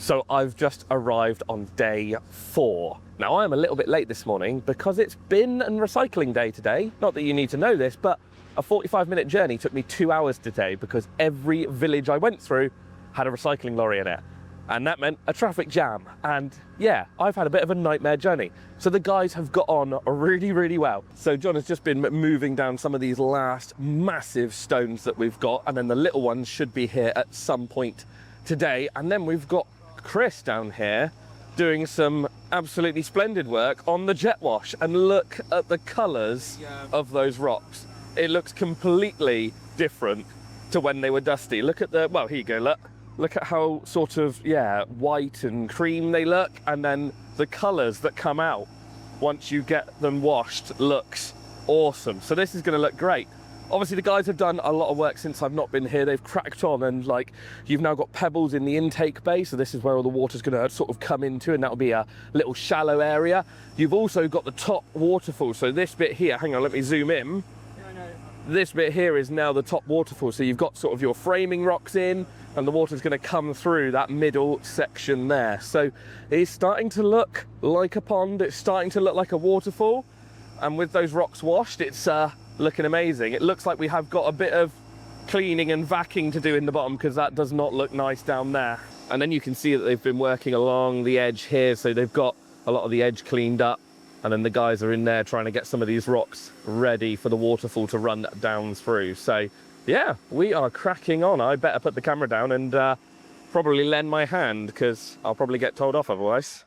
So I've just arrived on day 4. Now I am a little bit late this morning because it's bin and recycling day today. Not that you need to know this, but a 45-minute journey took me 2 hours today because every village I went through had a recycling lorry in it. And that meant a traffic jam. And yeah, I've had a bit of a nightmare journey. So the guys have got on really, really well. So John has just been moving down some of these last massive stones that we've got. And then the little ones should be here at some point today. And then we've got Chris down here doing some absolutely splendid work on the jet wash, and look at the colours of those rocks. It looks completely different to when they were dusty. Look at the, well, here you go, look at how sort of, yeah, white and cream they look, and then the colours that come out once you get them washed looks awesome. So this is going to look great. Obviously the guys have done a lot of work since I've not been here. They've cracked on, and like, you've now got pebbles in the intake bay, so this is where all the water's going to sort of come into, and that'll be a little shallow area. You've also got the top waterfall, so this bit here, hang on, let me zoom in. This bit here is now the top waterfall, so you've got sort of your framing rocks in, and the water's going to come through that middle section there. So it's starting to look like a pond, it's starting to look like a waterfall, and with those rocks washed, it's looking amazing. It looks like we have got a bit of cleaning and vacuuming to do in the bottom, because that does not look nice down there. And then you can see that they've been working along the edge here, so they've got a lot of the edge cleaned up, and then the guys are in there trying to get some of these rocks ready for the waterfall to run down through. So yeah, we are cracking on. I better put the camera down and probably lend my hand, because I'll probably get told off otherwise.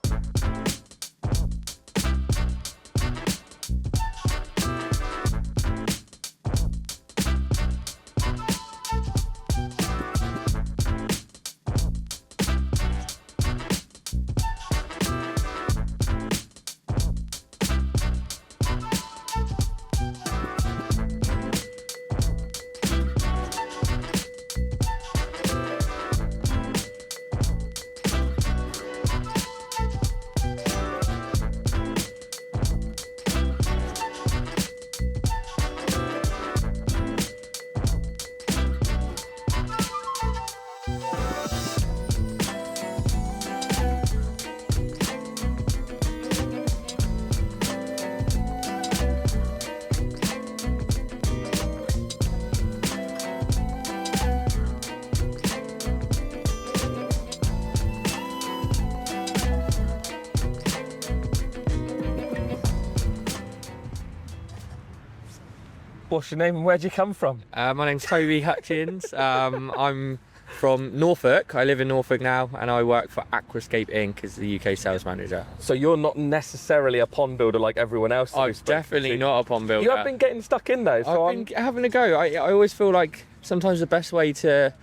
What's your name and where'd you come from? My name's Toby Hutchins. I'm from Norfolk. I live in Norfolk now, and I work for Aquascape Inc. as the UK sales manager. So you're not necessarily a pond builder like everyone else? I'm definitely not a pond builder. You have been getting stuck in though. So I've been having a go. I always feel like sometimes the best way to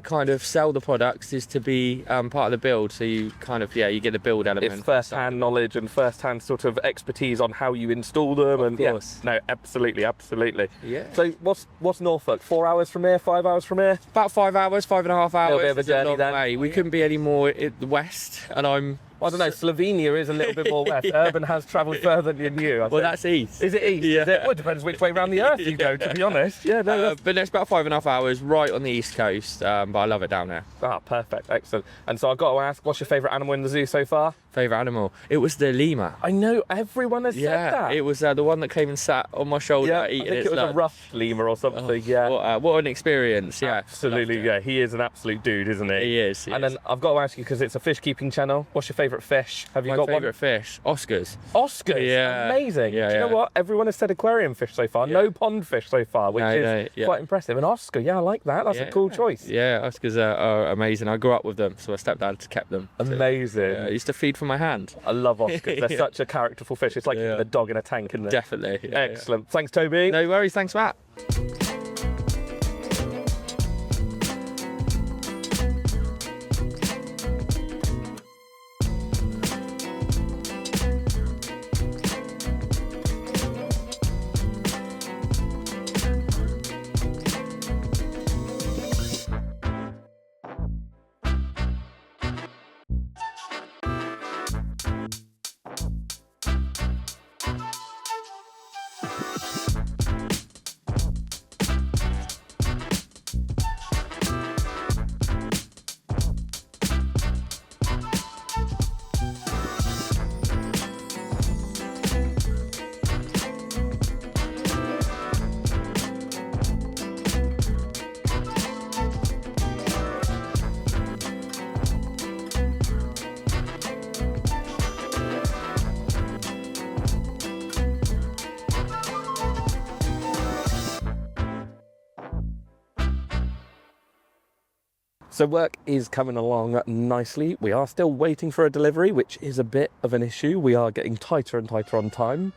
kind of sell the products is to be part of the build, so you kind of, yeah, you get the build element. It's first-hand knowledge and first-hand sort of expertise on how you install them. Of course. Yeah, no, absolutely. Yeah. So what's Norfolk? 4 hours from here? 5 hours from here? About 5 hours, 5.5 hours. A little bit of a journey then. Way. We couldn't be any more in the west, and I'm... I don't know, Slovenia is a little bit more west. Yeah. Urban has travelled further than you, I think. That's east. Is it east? Yeah. Is it? Well, it depends which way around the earth you go, to be honest. Yeah, no, but it's about 5.5 hours right on the east coast, but I love it down there. Ah, perfect, excellent. And so I've got to ask, what's your favourite animal in the zoo so far? Favourite animal? It was the lemur. I know, everyone has said that. It was the one that came and sat on my shoulder eating I think it was a rough lemur or something, What an experience, yeah. Absolutely, yeah. He is an absolute dude, isn't he? He is. Then I've got to ask you, because it's a fish keeping channel, what's your favourite fish? Have you got one? My favourite fish? Oscars. Oscars? Yeah. Amazing. Yeah, Do you know what? Everyone has said aquarium fish so far, no pond fish so far, which is quite impressive. An Oscar, I like that. That's a cool choice. Yeah, Oscars are amazing. I grew up with them, so my stepdad kept them. Amazing. I used to feed from my hand. I love Oscars. They're such a characterful fish. It's like a dog in a tank, isn't it? Definitely. Excellent. Thanks, Toby. No worries. Thanks, Matt. So work is coming along nicely. We are still waiting for a delivery, which is a bit of an issue. We are getting tighter and tighter on time.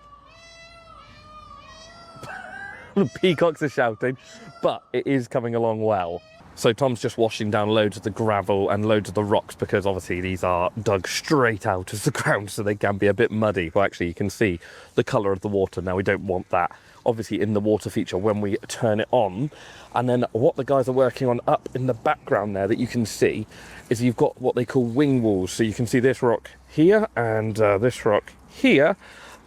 The peacocks are shouting, but it is coming along well. So Tom's just washing down loads of the gravel and loads of the rocks, because obviously these are dug straight out of the ground, so they can be a bit muddy. Well, actually you can see the colour of the water now. We don't want that obviously in the water feature when we turn it on. And then what the guys are working on up in the background there that you can see is you've got what they call wing walls. So you can see this rock here and this rock here.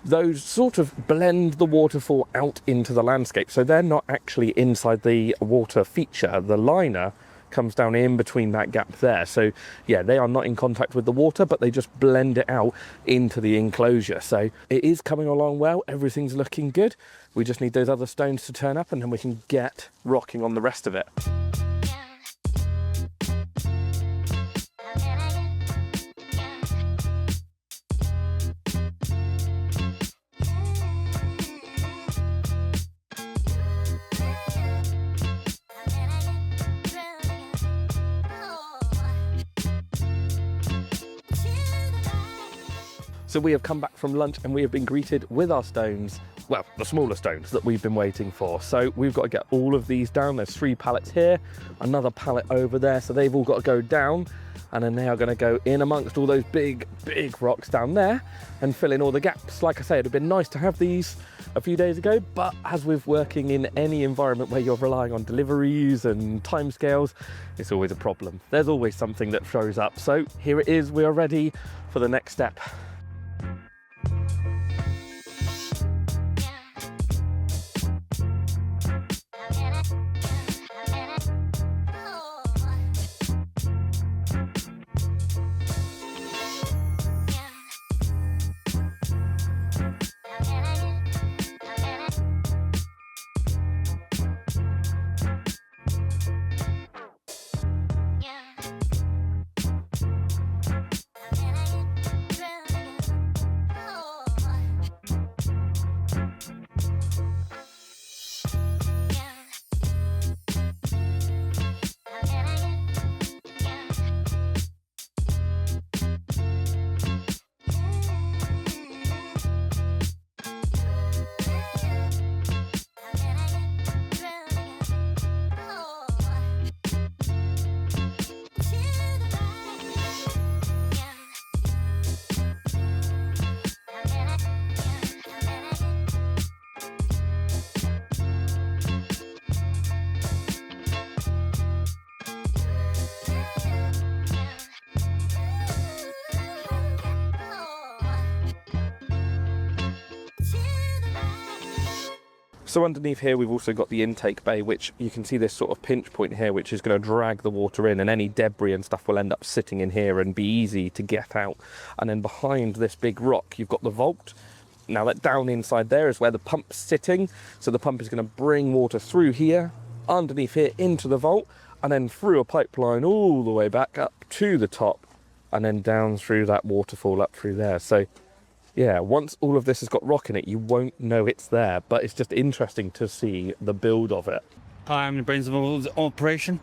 Those sort of blend the waterfall out into the landscape, so they're not actually inside the water feature. The liner comes down in between that gap there, so yeah, they are not in contact with the water, but they just blend it out into the enclosure. So it is coming along well, everything's looking good. We just need those other stones to turn up, and then we can get rocking on the rest of it. So we have come back from lunch and we have been greeted with our stones, well, the smaller stones that we've been waiting for. So we've got to get all of these down. There's 3 pallets here, another pallet over there. So they've all got to go down, and then they are going to go in amongst all those big rocks down there and fill in all the gaps. Like I say, it'd have been nice to have these a few days ago, but as with working in any environment where you're relying on deliveries and timescales, it's always a problem. There's always something that throws up. So here it is, we are ready for the next step. So underneath here we've also got the intake bay, which you can see this sort of pinch point here, which is going to drag the water in, and any debris and stuff will end up sitting in here and be easy to get out. And then behind this big rock you've got the vault. Now that down inside there is where the pump's sitting, so the pump is going to bring water through here, underneath here into the vault, and then through a pipeline all the way back up to the top, and then down through that waterfall up through there. So yeah, once all of this has got rock in it, you won't know it's there, but it's just interesting to see the build of it. Hi, I'm the brains of the operation.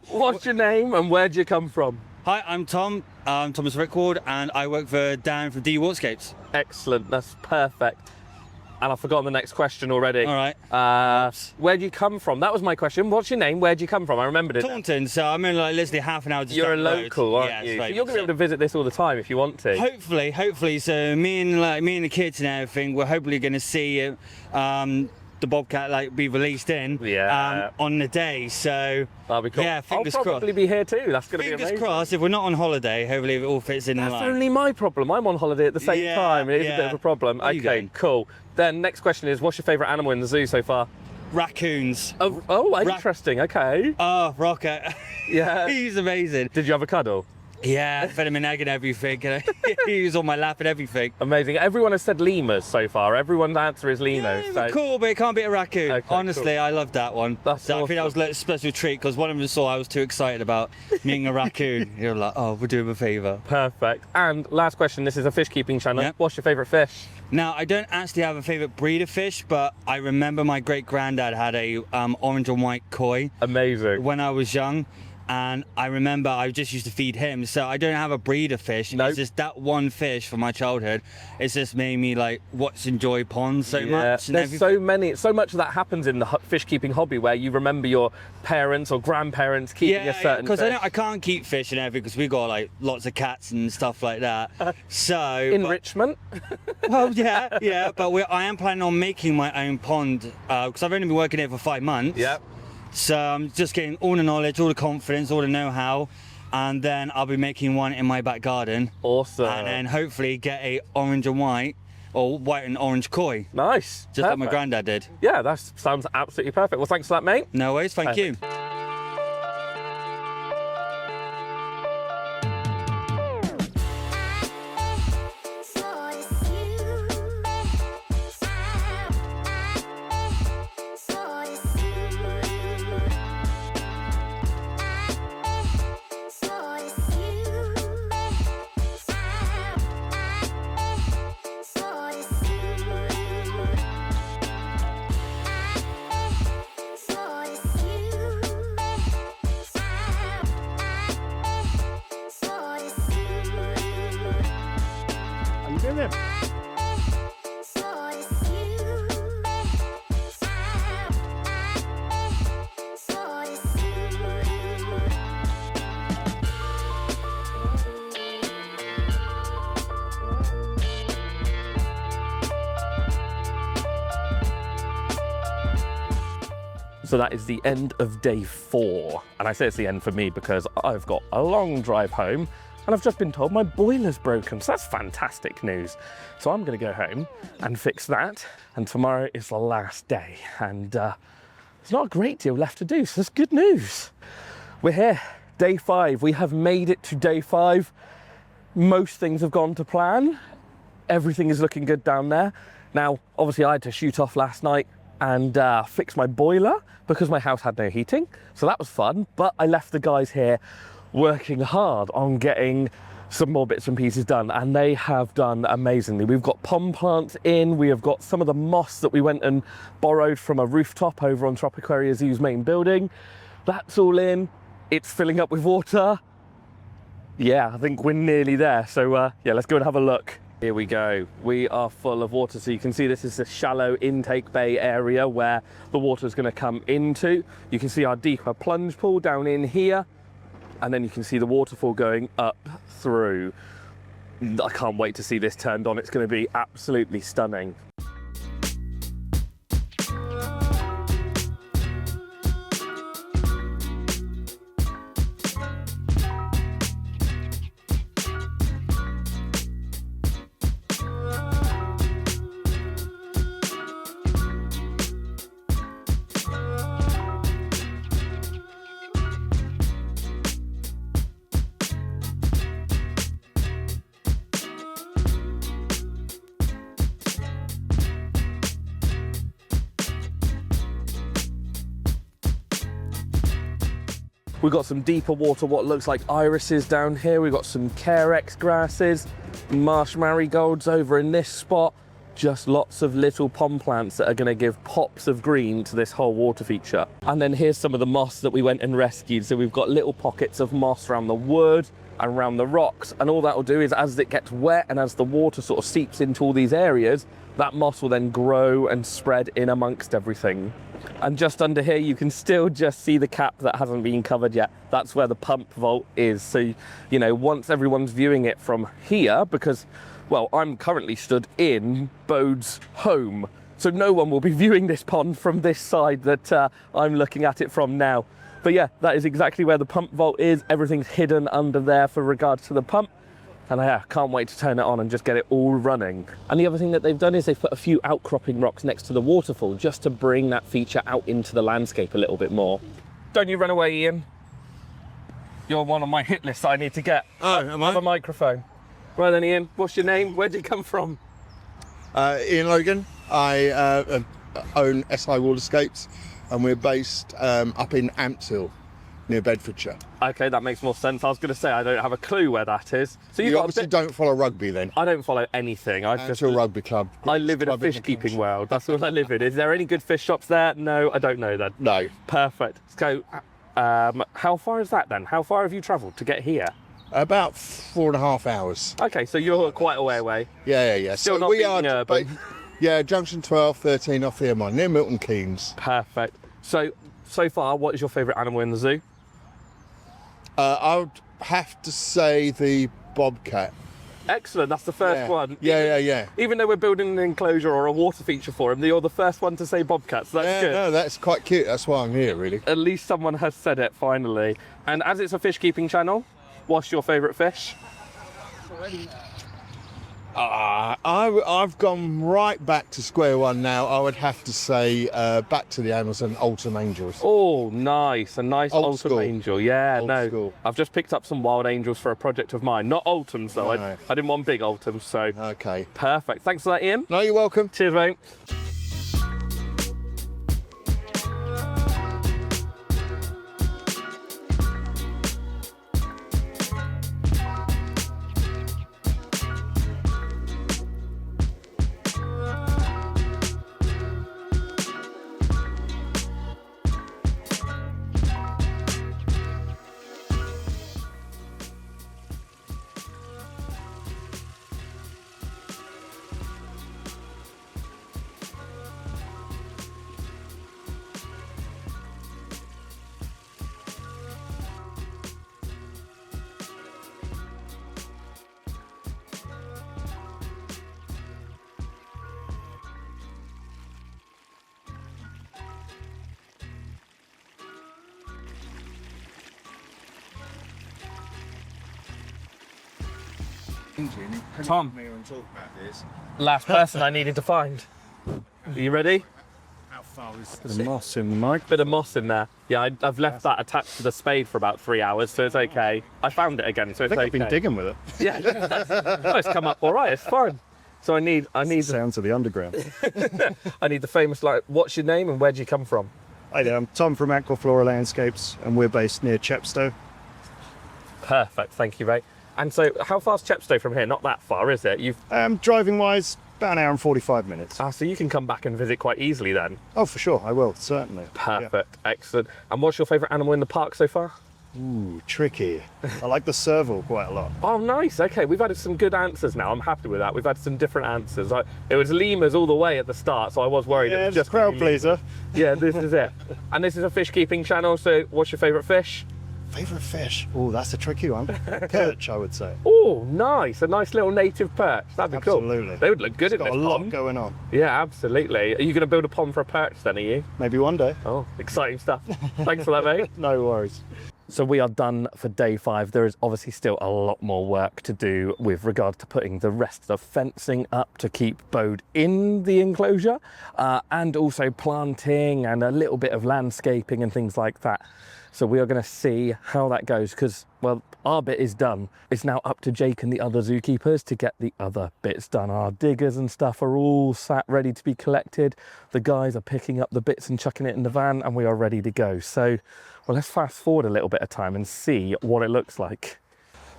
What's your name and where'd you come from? Hi, I'm Tom. I'm Thomas Rickwood, and I work for Dan from BOBCAT. Excellent, that's perfect. And I've forgotten the next question already. All right. Where'd you come from? That was my question. What's your name? Where'd you come from? I remembered it. Taunton, so I'm in like literally half an hour to You're a local, aren't you? So you're going to be able to visit this all the time if you want to. Hopefully. So me and the kids and everything, we're hopefully going to see the BOBCAT be released in on the day. So that'll be cool. Yeah, fingers crossed. I'll probably be here too. That's going to be amazing. Fingers crossed. If we're not on holiday, hopefully it all fits in. That's only my problem. I'm on holiday at the same time. It is a bit of a problem. Okay, cool. Then next question is, what's your favourite animal in the zoo so far? Raccoons. Oh, interesting. Okay. Oh, Rocket. Yeah. He's amazing. Did you have a cuddle? Yeah, fed him an egg and everything. He was on my lap and everything. Amazing. Everyone has said lemurs so far. Everyone's answer is lemurs. Yeah, so. Cool, but it can't beat a raccoon. Okay, cool. Honestly, I love that one. That's awesome. I think that was a special treat because one of them saw I was too excited about meeting a raccoon. You're like, oh, we're doing him a favour. Perfect. And last question, this is a fish keeping channel. Yep. What's your favourite fish? Now, I don't actually have a favourite breed of fish, but I remember my great-granddad had a orange and white koi. Amazing. When I was young, and I remember I just used to feed him, so I don't have a breed of fish. Nope. It's just that one fish from my childhood. It's just made me like enjoy ponds so Yeah. much. And There's so much of that happens in the fish keeping hobby where you remember your parents or grandparents keeping a certain because fish. I can't keep fish and everything because we got like lots of cats and stuff like that. So Enrichment. well, yeah, but I am planning on making my own pond because I've only been working here for 5 months. Yeah. So I'm just getting all the knowledge, all the confidence, all the know-how, and then I'll be making one in my back garden. Awesome. And then hopefully get a orange and white, or white and orange koi. Nice. Just like my granddad did. Yeah, that sounds absolutely perfect. Well, thanks for that, mate. No worries, thank you. So that is the end of day 4. And I say it's the end for me because I've got a long drive home and I've just been told my boiler's broken. So that's fantastic news. So I'm gonna go home and fix that. And tomorrow is the last day. And there's not a great deal left to do, so that's good news. We're here, day 5. We have made it to day 5. Most things have gone to plan. Everything is looking good down there. Now, obviously I had to shoot off last night and fix my boiler because my house had no heating. So that was fun, but I left the guys here working hard on getting some more bits and pieces done, and they have done amazingly. We've got pond plants in, we have got some of the moss that we went and borrowed from a rooftop over on Tropicaria Zoo's main building. That's all in, it's filling up with water. Yeah, I think we're nearly there. So yeah, let's go and have a look. Here we go. We are full of water. So you can see this is the shallow intake bay area where the water is going to come into. You can see our deeper plunge pool down in here. And then you can see the waterfall going up through. I can't wait to see this turned on. It's going to be absolutely stunning. We've got some deeper water, what looks like irises down here. We've got some Carex grasses, marsh marigolds over in this spot. Just lots of little pond plants that are going to give pops of green to this whole water feature. And then here's some of the moss that we went and rescued. So we've got little pockets of moss around the wood and around the rocks. And all that will do is as it gets wet and as the water sort of seeps into all these areas, that moss will then grow and spread in amongst everything. And just under here, you can still just see the cap that hasn't been covered yet. That's where the pump vault is. So, you know, once everyone's viewing it from here, because, well, I'm currently stood in Bode's home. So no one will be viewing this pond from this side that I'm looking at it from now. But yeah, that is exactly where the pump vault is. Everything's hidden under there for regards to the pump. And I can't wait to turn it on and just get it all running. And the other thing that they've done is they've put a few outcropping rocks next to the waterfall just to bring that feature out into the landscape a little bit more. Don't you run away, Ian. You're one on my hit list I need to get. Oh, am I? Have a microphone. Right then, Ian, what's your name? Where'd you come from? Ian Logan. I own SI Waterscapes and we're based up in Ampshill. near Bedfordshire. Okay, that makes more sense. I was going to say I don't have a clue where that is. So You got a obviously bit... don't follow rugby then. I don't follow anything. I just Amateur rugby club. I live in a Club in fish the keeping country. world. That's what I live in. Is there any good fish shops there? No, I don't know then. No. Perfect. So, how far is that then? How far have you travelled to get here? About 4.5 hours. Okay, so you're quite a way away. Yeah. Still So not we beating are, urban. yeah, junction 12, 13 off the M1, near Milton Keynes. Perfect. So far, what is your favourite animal in the zoo? I would have to say the bobcat. Excellent, that's the first one. Yeah. Even though we're building an enclosure or a water feature for him, you're the first one to say bobcats. That's Yeah, good. no, that's quite cute. That's why I'm here, really. At least someone has said it, finally. And as it's a fish keeping channel, what's your favourite fish? I've gone right back to square one now. I would have to say back to the Amazon Autumn Angels. Oh, nice. A nice Old autumn school. angel. Yeah, Old no. school. I've just picked up some wild angels for a project of mine. Not autumns, though. No. I didn't want big autumns, so Okay. perfect. Thanks for that, Ian. No, you're welcome. Cheers, mate. Tom, last person I needed to find. Are you ready? Bit of moss in the mic. Bit of moss in there. Yeah, I've left that attached to the spade for about 3 hours, so it's okay. I found it again, so it's I think okay. I've been digging with it. Yeah, oh, it's come up all right. It's fine. So I need Sounds of the underground. I need the famous, like, what's your name and where do you come from? Hi there, I'm Tom from Aquaflora Landscapes, and we're based near Chepstow. Perfect, thank you, mate. And so, how far's Chepstow from here? Not that far, is it? Driving wise, about an hour and 45 minutes. So you can come back and visit quite easily then. Oh, for sure, I will, certainly. Perfect, excellent. And what's your favourite animal in the park so far? Yeah. Ooh, tricky. I like the serval quite a lot. Oh, nice. Okay, we've had some good answers now. I'm happy with that. We've had some different answers. It was lemurs all the way at the start, so I was worried. Yeah, it was just crowd pleaser. Yeah, this is it. And this is a fish keeping channel, so what's your favourite fish? Favourite fish? Oh, that's a tricky one. Perch, I would say. Oh, nice. A nice little native perch. That'd be cool. Absolutely. They would look good in Got this a lot pond. going on. Yeah, absolutely. Are you going to build a pond for a perch then, are you? Maybe one day. Oh, exciting stuff. Thanks for that, mate. No worries. So we are done for day 5. There is obviously still a lot more work to do with regard to putting the rest of the fencing up to keep Bode in the enclosure, and also planting and a little bit of landscaping and things like that. So we are going to see how that goes because, well, our bit is done. It's now up to Jake and the other zookeepers to get the other bits done. Our diggers and stuff are all sat ready to be collected. The guys are picking up the bits and chucking it in the van and we are ready to go. So, well, let's fast forward a little bit of time and see what it looks like.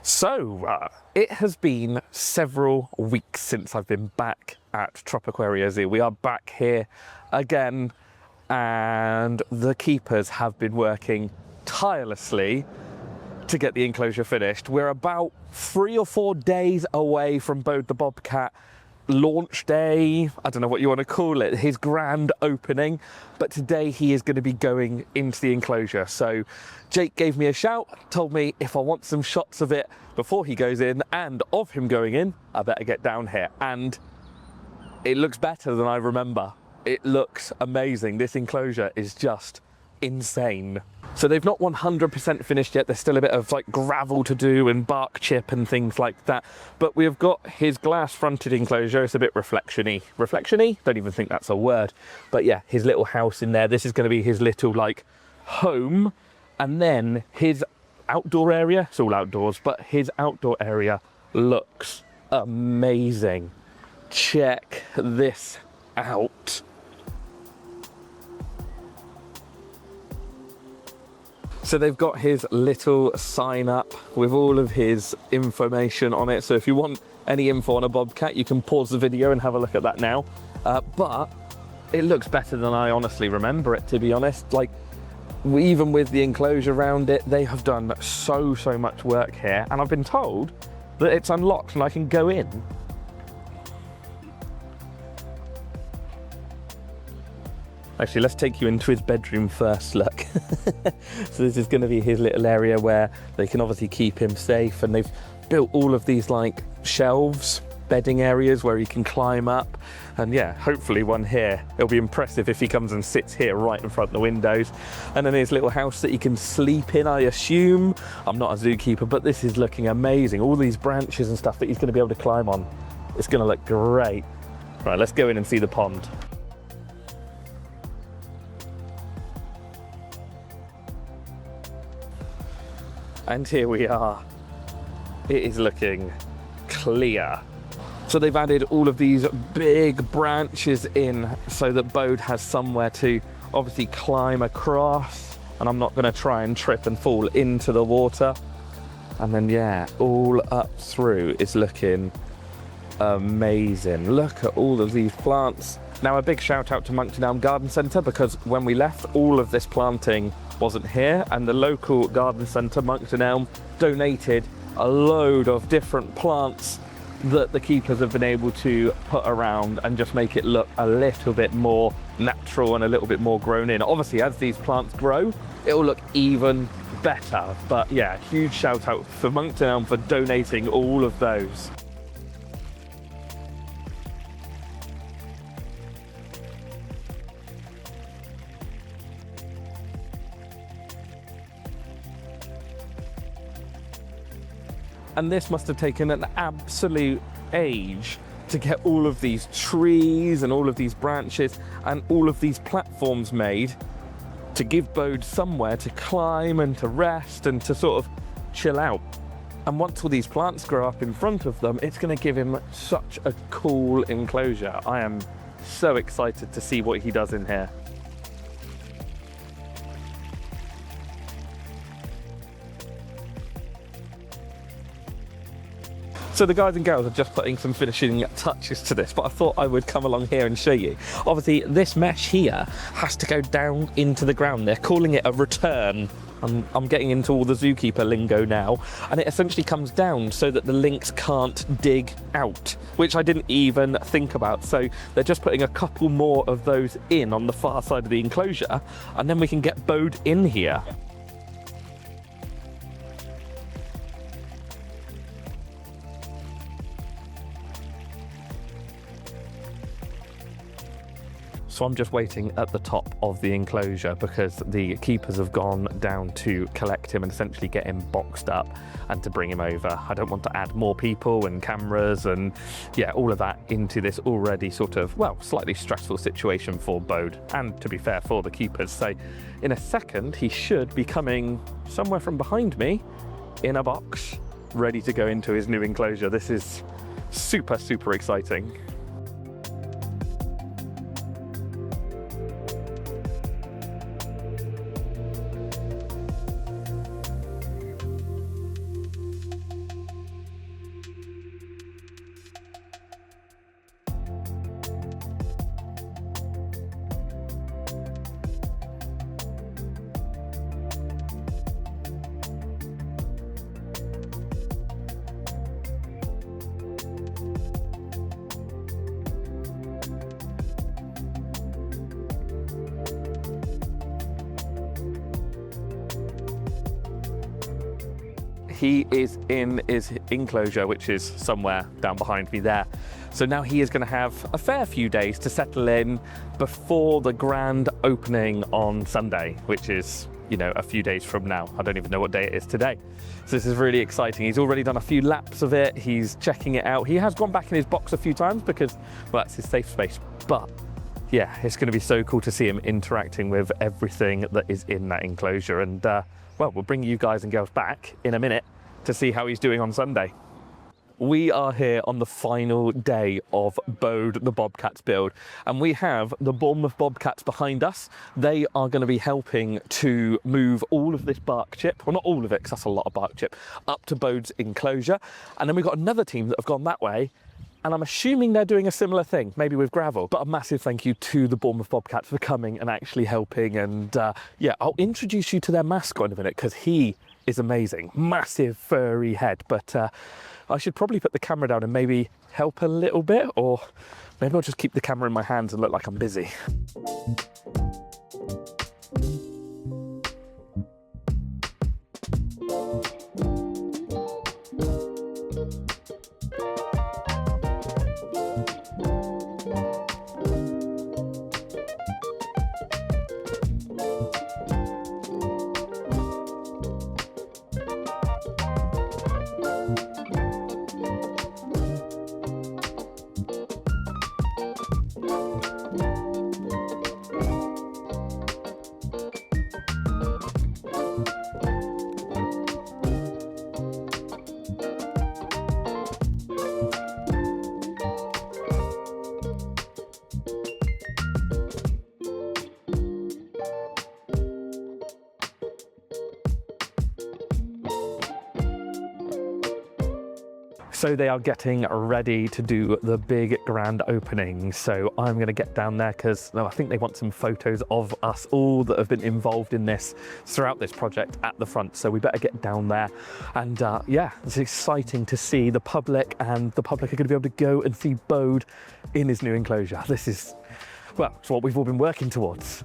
So, it has been several weeks since I've been back at Tropiquaria Zoo. We are back here again and the keepers have been working tirelessly to get the enclosure finished. We're about 3 or 4 days away from Bode the Bobcat launch day, I don't know what you want to call it, his grand opening, but today he is going to be going into the enclosure. So Jake gave me a shout, told me if I want some shots of it before he goes in and of him going in, I better get down here. And it looks better than I remember. It looks amazing. This enclosure is just insane. So they've not 100% finished yet. There's still a bit of like gravel to do and bark chip and things like that. But we've got his glass fronted enclosure. It's a bit reflection-y. Reflection-y? Don't even think that's a word. But yeah, his little house in there. This is going to be his little like home. And then his outdoor area. It's all outdoors, but his outdoor area looks amazing. Check this out. So they've got his little sign up with all of his information on it. So if you want any info on a bobcat, you can pause the video and have a look at that now. But it looks better than I honestly remember it, to be honest. Like, even with the enclosure around it, they have done so much work here. And I've been told that it's unlocked and I can go in. Actually, let's take you into his bedroom first, look. So this is going to be his little area where they can obviously keep him safe, and they've built all of these like shelves, bedding areas where he can climb up. And yeah, hopefully one here. It'll be impressive if he comes and sits here right in front of the windows. And then his little house that he can sleep in, I assume. I'm not a zookeeper, but this is looking amazing. All these branches and stuff that he's going to be able to climb on. It's going to look great. Right, let's go in and see the pond. And here we are. It is looking clear. So they've added all of these big branches in so that Bode has somewhere to obviously climb across. And I'm not going to try and trip and fall into the water. And then, yeah, all up through is looking amazing. Look at all of these plants. Now, a big shout out to Monkton Elm Garden Centre, because when we left, all of this planting wasn't here, and the local garden centre, Monkton Elm, donated a load of different plants that the keepers have been able to put around and just make it look a little bit more natural and a little bit more grown in. Obviously, as these plants grow, it'll look even better. But yeah, huge shout out for Monkton Elm for donating all of those. And this must have taken an absolute age to get all of these trees and all of these branches and all of these platforms made to give Bode somewhere to climb and to rest and to sort of chill out. And once all these plants grow up in front of them, it's going to give him such a cool enclosure. I am so excited to see what he does in here. So the guys and girls are just putting some finishing touches to this, but I thought I would come along here and show you. Obviously, this mesh here has to go down into the ground. They're calling it a return. I'm getting into all the zookeeper lingo now, and it essentially comes down so that the lynx can't dig out, which I didn't even think about. So they're just putting a couple more of those in on the far side of the enclosure, and then we can get Bode in here. So I'm just waiting at the top of the enclosure because the keepers have gone down to collect him and essentially get him boxed up and to bring him over. I don't want to add more people and cameras and yeah, all of that into this already sort of, well, slightly stressful situation for Bode and, to be fair, for the keepers. So in a second, he should be coming somewhere from behind me in a box, ready to go into his new enclosure. This is super, super exciting. He is in his enclosure, which is somewhere down behind me there. So now he is going to have a fair few days to settle in before the grand opening on Sunday, which is, you know, a few days from now. I don't even know what day it is today. So this is really exciting. He's already done a few laps of it. He's checking it out. He has gone back in his box a few times because, well, that's his safe space. But yeah, it's going to be so cool to see him interacting with everything that is in that enclosure. And well, we'll bring you guys and girls back in a minute to see how he's doing on Sunday. We are here on the final day of Bode, the Bobcats build, and we have the Bournemouth Bobcats behind us. They are going to be helping to move all of this bark chip, well not all of it because that's a lot of bark chip, up to Bode's enclosure. And then we've got another team that have gone that way, and I'm assuming they're doing a similar thing, maybe with gravel. But a massive thank you to the Bournemouth Bobcats for coming and actually helping. And yeah, I'll introduce you to their mascot in a minute because he is amazing. Massive furry head, but I should probably put the camera down and maybe help a little bit, or maybe I'll just keep the camera in my hands and look like I'm busy. So they are getting ready to do the big grand opening. So I'm going to get down there because I think they want some photos of us all that have been involved in this throughout this project at the front. So we better get down there. And yeah, it's exciting to see the public, and the public are going to be able to go and see Bode in his new enclosure. This is, well, it's what we've all been working towards.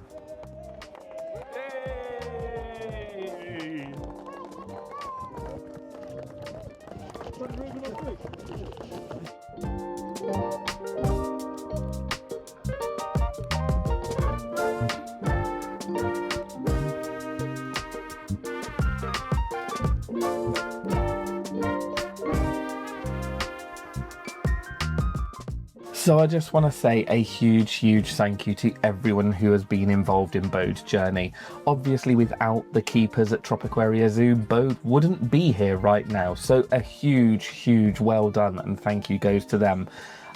So I just want to say a huge thank you to everyone who has been involved in Bode's journey. Obviously, without the keepers at Tropiquaria Zoo, Bode wouldn't be here right now. So a huge well done and thank you goes to them.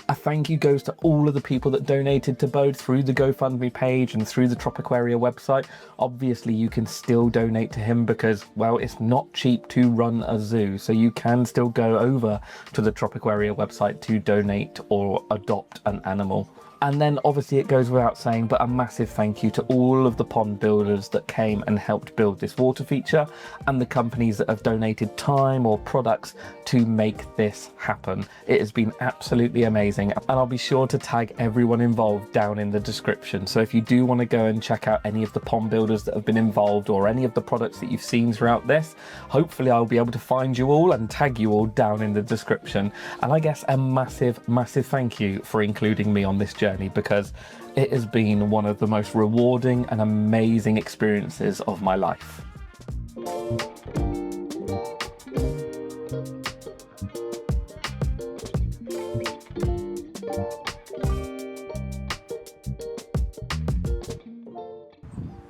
A thank you goes to all of the people that donated to Bode through the GoFundMe page and through the Tropiquaria website. Obviously, you can still donate to him because, well, it's not cheap to run a zoo. So you can still go over to the Tropiquaria website to donate or adopt an animal. And then obviously it goes without saying, but a massive thank you to all of the pond builders that came and helped build this water feature, and the companies that have donated time or products to make this happen. It has been absolutely amazing, and I'll be sure to tag everyone involved down in the description. So if you do want to go and check out any of the pond builders that have been involved or any of the products that you've seen throughout this, hopefully I'll be able to find you all and tag you all down in the description. And I guess a massive thank you for including me on this journey, because it has been one of the most rewarding and amazing experiences of my life.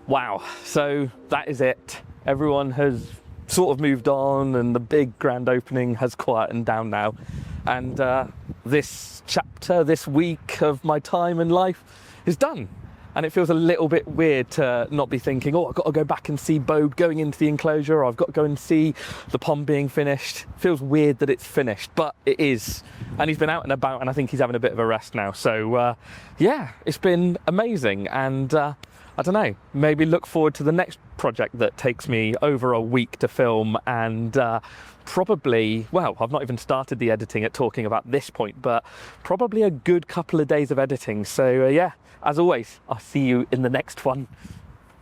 Wow, so that is it. Everyone has sort of moved on and the big grand opening has quietened down now. And this chapter, this week of my time in life is done. And it feels a little bit weird to not be thinking, oh, I've got to go back and see Bode going into the enclosure, or I've got to go and see the pond being finished. It feels weird that it's finished, but it is. And he's been out and about, and I think he's having a bit of a rest now. So yeah, it's been amazing. And I don't know, maybe look forward to the next project that takes me over a week to film, and probably, well, I've not even started the editing at talking about this point, but probably a good couple of days of editing. So yeah, as always, I'll see you in the next one.